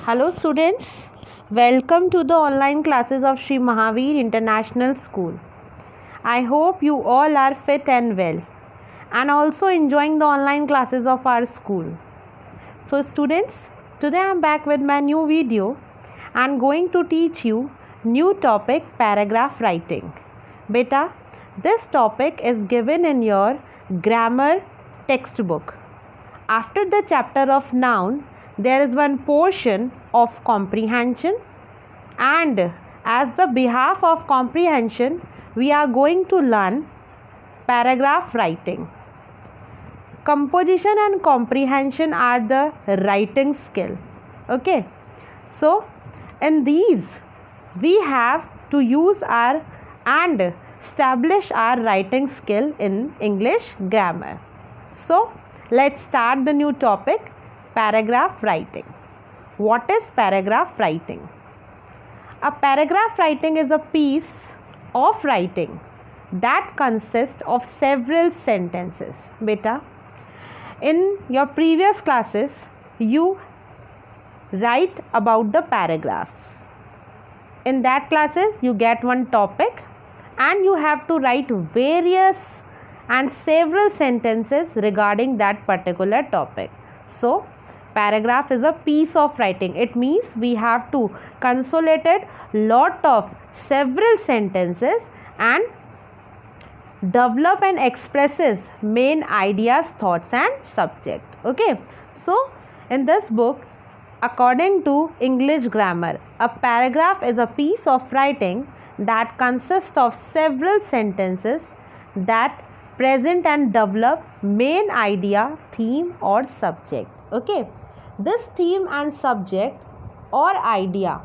Hello students, welcome to the online classes of Sri Mahavir International School. I hope you all are fit and well and also enjoying the online classes of our school. So students, today I am back with my new video and going to teach you new topic paragraph writing. Beta, this topic is given in your grammar textbook. After the chapter of noun, there is one portion of comprehension, and as the behalf of comprehension we are going to learn paragraph writing. Composition and comprehension are the writing skill. Okay, so in these we have to use our and establish our writing skill in English grammar. So let's start the new topic, paragraph writing. What is paragraph writing? A paragraph writing is a piece of writing that consists of several sentences. Beta, in your previous classes you write about the paragraph. In that classes you get one topic and you have to write various and several sentences regarding that particular topic. So paragraph is a piece of writing. It means we have to consolidate lot of several sentences and develop and expresses main ideas, thoughts and subject. Okay, so in this book, according to English grammar, a paragraph is a piece of writing that consists of several sentences that present and develop main idea, theme or subject. Okay, this theme and subject or idea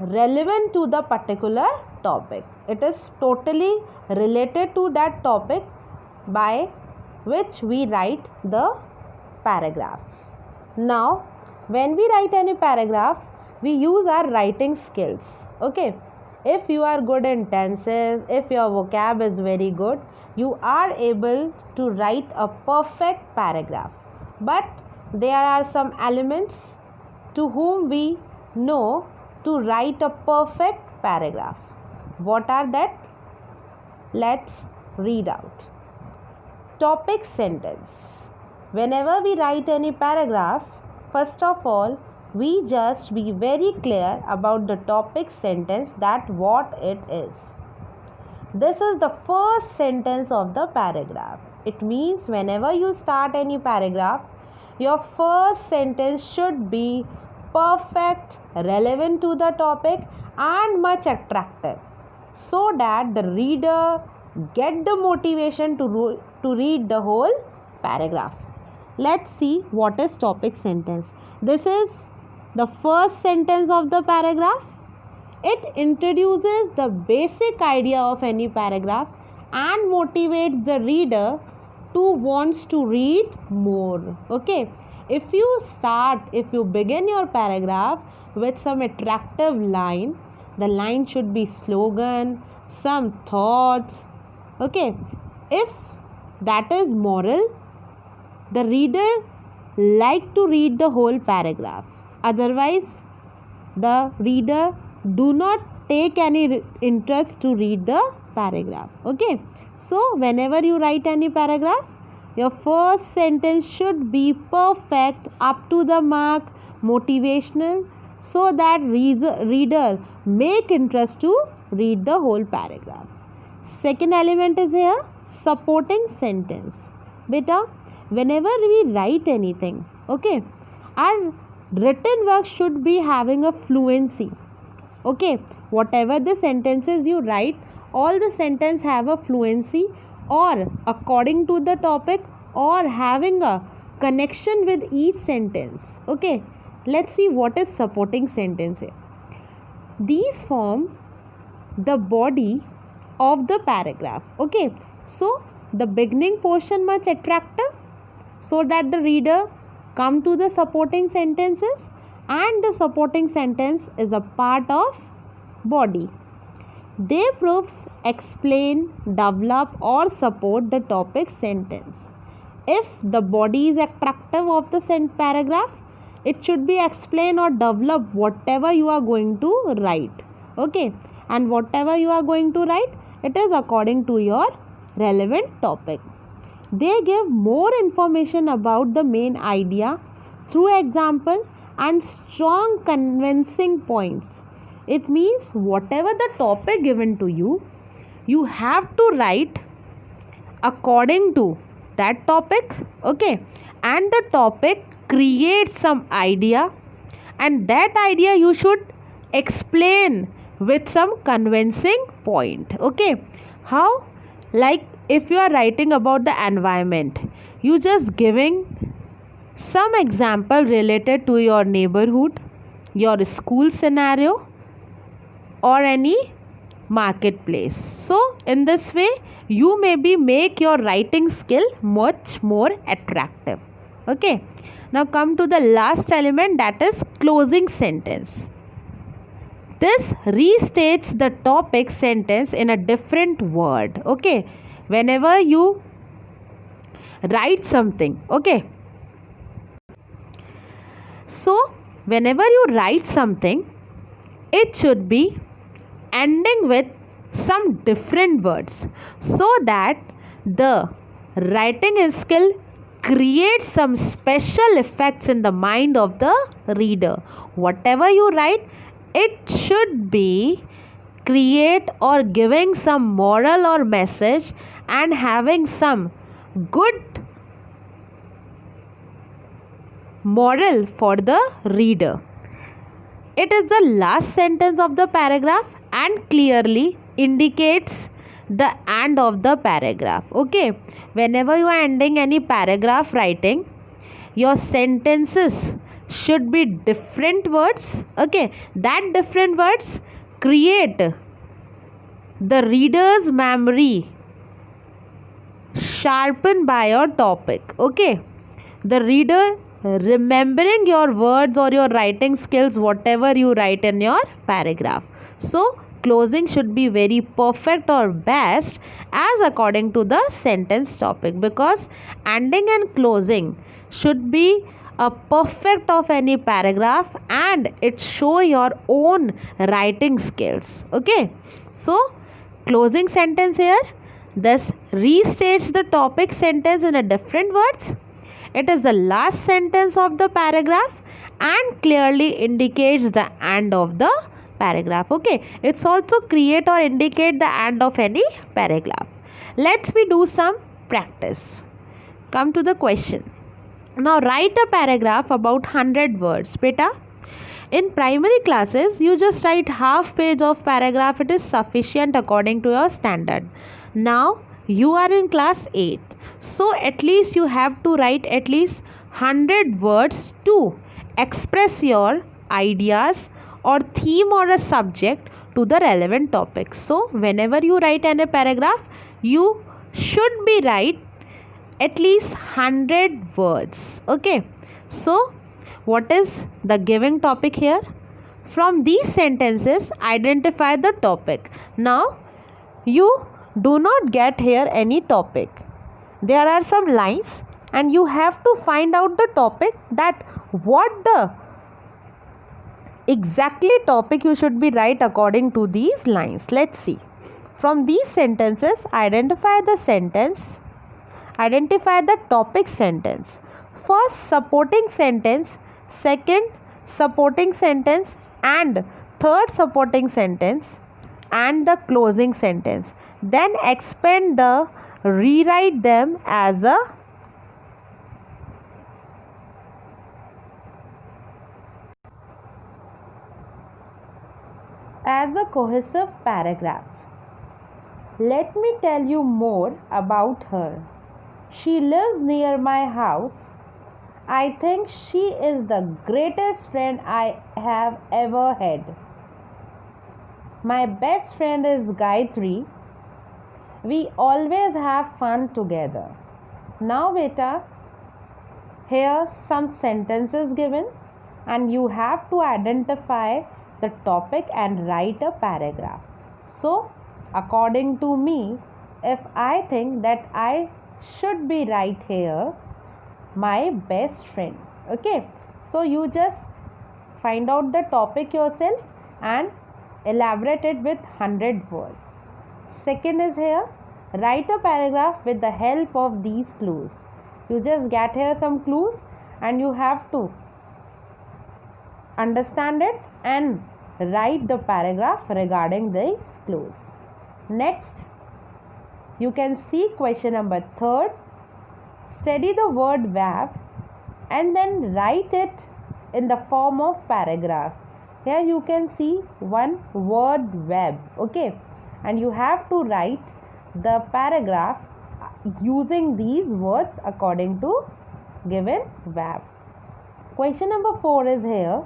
relevant to the particular topic. It is totally related to that topic by which we write the paragraph. Now, when we write any paragraph, we use our writing skills. Okay, if you are good in tenses, if your vocab is very good, you are able to write a perfect paragraph. But there are some elements to whom we know to write a perfect paragraph. What are that? Let's read out. Topic sentence. Whenever we write any paragraph, first of all, we just be very clear about the topic sentence, that what it is. This is the first sentence of the paragraph. It means whenever you start any paragraph, your first sentence should be perfect, relevant to the topic and much attractive, so that the reader get the motivation to read the whole paragraph. Let's see what is topic sentence. This is the first sentence of the paragraph. It introduces the basic idea of any paragraph and motivates the reader to wants to read more. Okay, if you begin your paragraph with some attractive line, the line should be slogan, some thoughts. Okay, if that is moral, the reader like to read the whole paragraph. Otherwise, the reader do not take any interest to read the paragraph. Okay, so whenever you write any paragraph, your first sentence should be perfect, up to the mark, motivational, so that reader make interest to read the whole paragraph. Second element is here, supporting sentence. Beta, whenever we write anything, okay, our written work should be having a fluency. Okay, whatever the sentences you write, all the sentence have a fluency or according to the topic or having a connection with each sentence. Okay, let's see what is supporting sentence here. These form the body of the paragraph. Okay, so the beginning portion much attractive, so that the reader come to the supporting sentences, and the supporting sentence is a part of body. They proofs explain, develop or support the topic sentence. If the body is attractive of the paragraph, it should be explain or develop whatever you are going to write. Okay, and whatever you are going to write, it is according to your relevant topic. They give more information about the main idea through example and strong convincing points. It means whatever the topic given to you, you have to write according to that topic. Okay, and the topic creates some idea, and that idea you should explain with some convincing point. Okay, how? Like if you are writing about the environment, you just giving some example related to your neighborhood, your school scenario, or any marketplace. So in this way you maybe make your writing skill much more attractive. Okay, now come to the last element, that is closing sentence. This restates the topic sentence in a different word. Okay, whenever you write something, okay, so whenever you write something, it should be ending with some different words, so that the writing skill creates some special effects in the mind of the reader. Whatever you write, it should be create or giving some moral or message and having some good moral for the reader. It is the last sentence of the paragraph and clearly indicates the end of the paragraph. Okay, whenever you are ending any paragraph writing, your sentences should be different words. Okay, that different words create the reader's memory sharpened by your topic. Okay, the reader remembering your words or your writing skills, whatever you write in your paragraph. So closing should be very perfect or best as according to the sentence topic, because ending and closing should be a perfect of any paragraph and it show your own writing skills. Okay, so closing sentence here, this restates the topic sentence in a different words. It is the last sentence of the paragraph and clearly indicates the end of the paragraph. Okay, it's also create or indicate the end of any paragraph. Let's we do some practice. Come to the question. Now write a paragraph about 100 words. Beta, in primary classes you just write half page of paragraph, it is sufficient according to your standard. Now you are in class 8, so at least you have to write at least 100 words to express your ideas or theme or a subject to the relevant topic. So whenever you write in a paragraph, you should be write at least 100 words. Okay, so what is the given topic here? From these sentences identify the topic. Now you do not get here any topic. There are some lines and you have to find out the topic, that what the exactly topic you should be write according to these lines. Let's see. From these sentences identify the sentence, identify the topic sentence. First supporting sentence, second supporting sentence, and third supporting sentence, and the closing sentence. Then expand the rewrite them as a cohesive paragraph. Let me tell you more about her. She lives near my house. I think she is the greatest friend I have ever had. My best friend is Gayatri. We always have fun together. Now beta, here some sentences given and you have to identify the topic and write a paragraph. So according to me, if I think that I should be right here, my best friend. Okay, So you just find out the topic yourself and elaborate it with 100 words. Second is here, write a paragraph with the help of these clues. You just get here some clues and you have to understand it and write the paragraph regarding these clues. Next, you can see question number 3. Study the word verb and then write it in the form of paragraph. Here you can see one word verb, okay, and you have to write the paragraph using these words according to given verb. Question number 4 is here.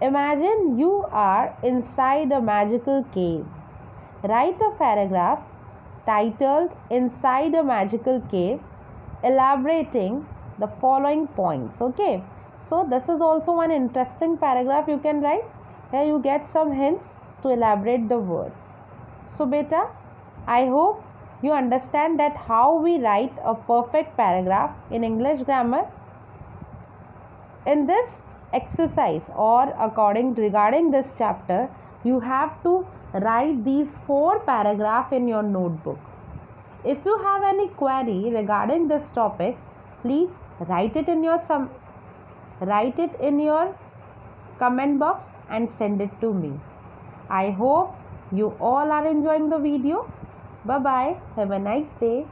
Imagine you are inside a magical cave. Write a paragraph titled Inside a Magical Cave, elaborating the following points. Okay, so this is also one interesting paragraph you can write. Here you get some hints to elaborate the words. So beta, I hope you understand that how we write a perfect paragraph in English grammar. In this exercise or regarding this chapter, you have to write these 4 paragraphs in your notebook. If you have any query regarding this topic, please write it in your comment box and send it to me. I hope you all are enjoying the video. Bye bye. Have a nice day.